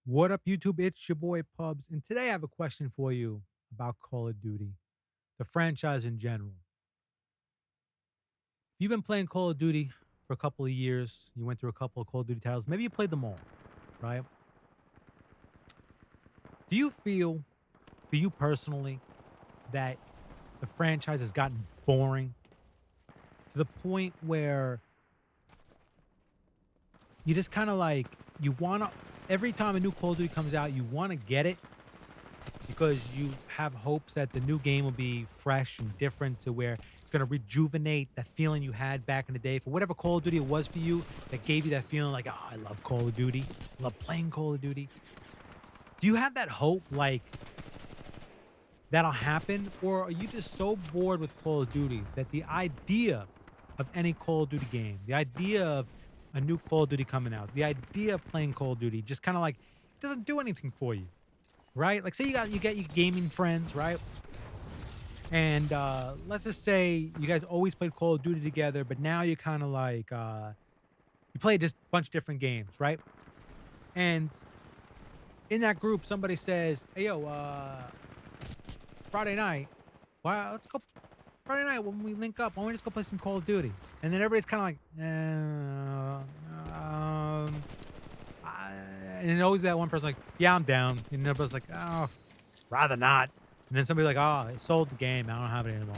What up, YouTube? It's your boy PUBzZz, and today I have a question for you about Call of Duty, the franchise in general. If you've been playing Call of Duty for a couple of years, you went through a couple of Call of Duty titles, maybe you played them all, right? Do you feel, for you personally, that the franchise has gotten boring to the point where you just kind of like, you want to, every time a new Call of Duty comes out, you want to get it because you have hopes that the new game will be fresh and different to where it's going to rejuvenate that feeling you had back in the day for whatever Call of Duty it was for you that gave you that feeling like, oh, I love Call of Duty. I love playing Call of Duty. Do you have that hope like that'll happen? Or are you just so bored with Call of Duty that the idea of any Call of Duty game, the idea of a new Call of Duty coming out, the idea of playing Call of Duty just kind of like doesn't do anything for you? Right? Like say you get your gaming friends, right? And let's just say you guys always played Call of Duty together, but now you're kind of like you play just a bunch of different games, right? And in that group, somebody says, "Hey yo, Friday night, why let's go Friday night when we link up, why don't we just go play some Call of Duty?" And then everybody's kind of like, and then always that one person like, "Yeah, I'm down," and everybody's like, "Oh, rather not." And then somebody like, "Oh, I sold the game. I don't have it anymore."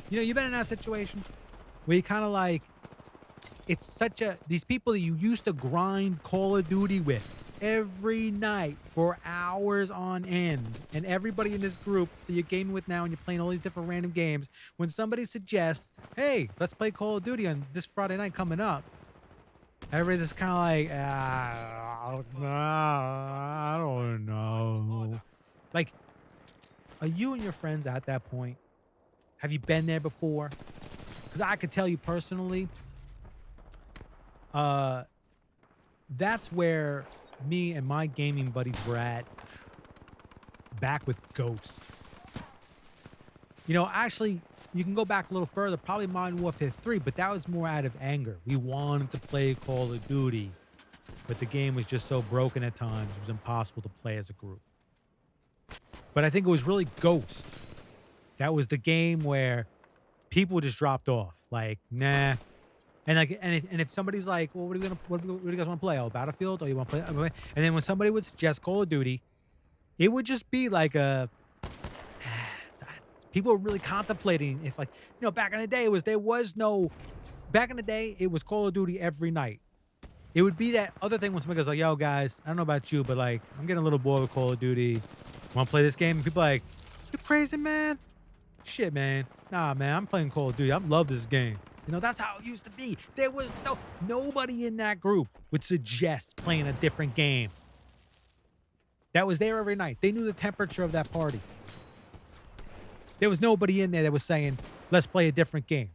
You know, you've been in that situation where you kind of like, it's such a these people that you used to grind Call of Duty with every night for hours on end, and everybody in this group that you're gaming with now, and you're playing all these different random games. When somebody suggests, "Hey, let's play Call of Duty on this Friday night coming up," everybody's just kind of like, I don't know. Like, are you and your friends at that point? Have you been there before? Because I could tell you personally, uh, that's where me and my gaming buddies were at back with Ghosts. You know, actually, you can go back a little further, probably Modern Warfare 3, but that was more out of anger. We wanted to play Call of Duty, but the game was just so broken at times, it was impossible to play as a group. But I think it was really Ghost. That was the game where people just dropped off. Like, nah. And like, and if somebody's like, "Well, what do you guys want to play? Oh, Battlefield? Oh, you want to play?" And then when somebody would suggest Call of Duty, it would just be like a people were really contemplating if, like, back in the day there was no back in the day it was Call of Duty every night. It would be that other thing when somebody goes like, "Yo, guys, I don't know about you, but like, I'm getting a little bored with Call of Duty. Want to play this game?" And people are like, "You crazy, man? Shit, man. Nah, man, I'm playing Call of Duty. I love this game." That's how it used to be. There was nobody in that group would suggest playing a different game. That was there every night. They knew the temperature of that party. There was nobody in there that was saying, "Let's play a different game."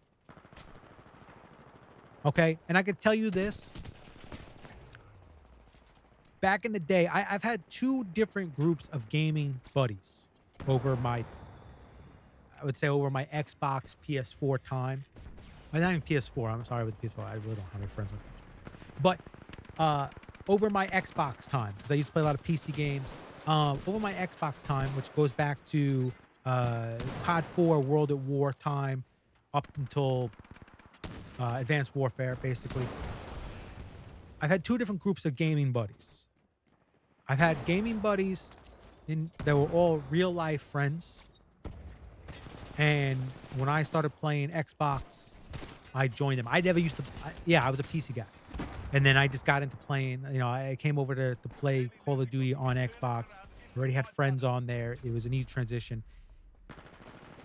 Okay? And I could tell you this. Back in the day, I've had two different groups of gaming buddies over I would say over my Xbox PS4 time. Not even PS4. I'm sorry with PS4. I really don't have any friends on PS4. But over my Xbox time, because I used to play a lot of PC games. Over my Xbox time, which goes back to COD 4 World at War time, up until Advanced Warfare, basically. I've had two different groups of gaming buddies. I've had gaming buddies that were all real life friends. And when I started playing Xbox, I joined them. I never used to, I was a PC guy. And then I just got into playing, I came over to play Call of Duty on Xbox. Already had friends on there. It was an easy transition.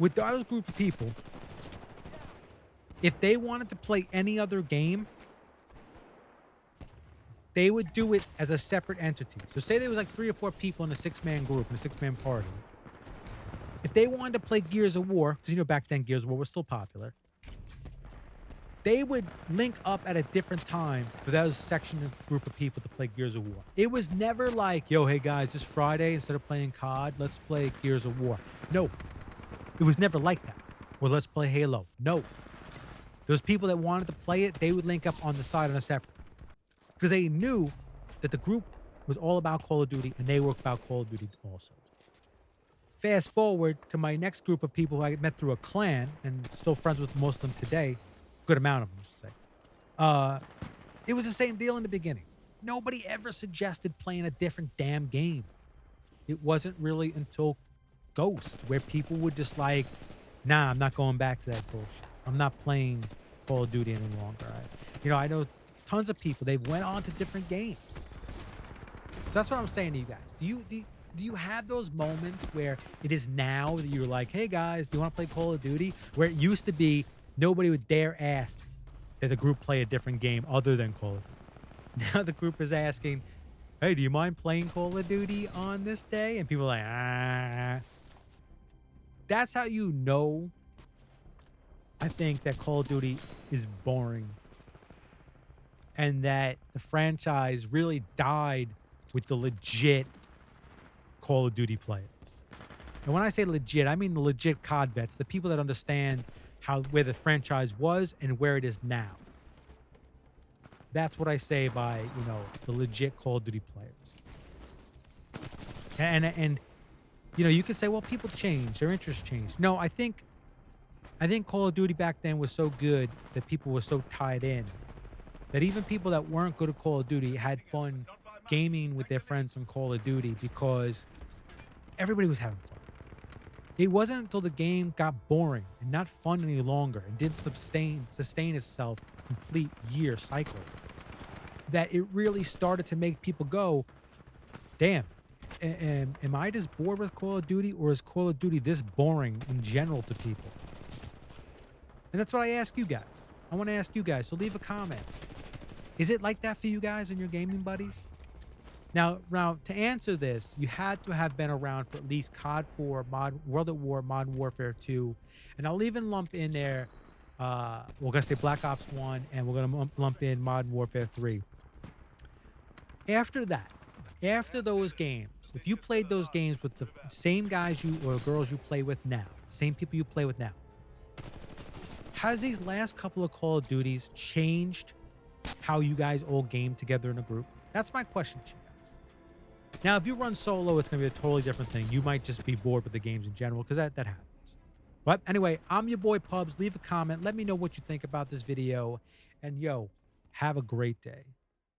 With those group of people, if they wanted to play any other game, they would do it as a separate entity. So say there was like 3 or 4 people in a 6-man group, in a 6-man party. If they wanted to play Gears of War, because back then Gears of War was still popular, they would link up at a different time for those section of group of people to play Gears of War. It was never like, "Yo, hey guys, this Friday, instead of playing COD, let's play Gears of War." No, it was never like that. Or let's play Halo. No. Those people that wanted to play it, they would link up on the side on a separate. Because they knew that the group was all about Call of Duty, and they were about Call of Duty also. Fast forward to my next group of people who I met through a clan and still friends with most of them today. Good amount of them, I should say. Uh, it was the same deal in the beginning. Nobody ever suggested playing a different damn game. It wasn't really until Ghost where people would just like, nah, I'm not going back to that bullshit. I'm not playing Call of Duty any longer. I know tons of people, they've went on to different games. So that's what I'm saying to you guys. Do you have those moments where it is now that you're like, hey guys, do you want to play Call of Duty? Where it used to be nobody would dare ask that the group play a different game other than Call of Duty. Now the group is asking, hey, do you mind playing Call of Duty on this day? And people are like, ah. That's how you know, I think, that Call of Duty is boring. And that the franchise really died with the legit Call of Duty players. And when I say legit, I mean the legit COD vets, the people that understand where the franchise was and where it is now. That's what I say by, the legit Call of Duty players. And you could say, well, people change, their interests change. No, I think Call of Duty back then was so good that people were so tied in that even people that weren't good at Call of Duty had fun gaming with their friends on Call of Duty because everybody was having fun. It wasn't until the game got boring and not fun any longer and didn't sustain itself a complete year cycle that it really started to make people go, damn, am I just bored with Call of Duty, or is Call of Duty this boring in general to people? And that's what I ask you guys. I want to ask you guys, so leave a comment. Is it like that for you guys and your gaming buddies? Now, to answer this, you had to have been around for at least COD 4, World at War, Modern Warfare 2, and I'll even lump in there, we're going to say Black Ops 1, and we're going to lump in Modern Warfare 3. After that, after those games, if you played those games with the same guys or girls you play with now, same people you play with now, has these last couple of Call of Duties changed how you guys all game together in a group? That's my question to you guys. Now, if you run solo, it's going to be a totally different thing. You might just be bored with the games in general, because that happens. But anyway, I'm your boy PUBzZz. Leave a comment. Let me know what you think about this video. And have a great day.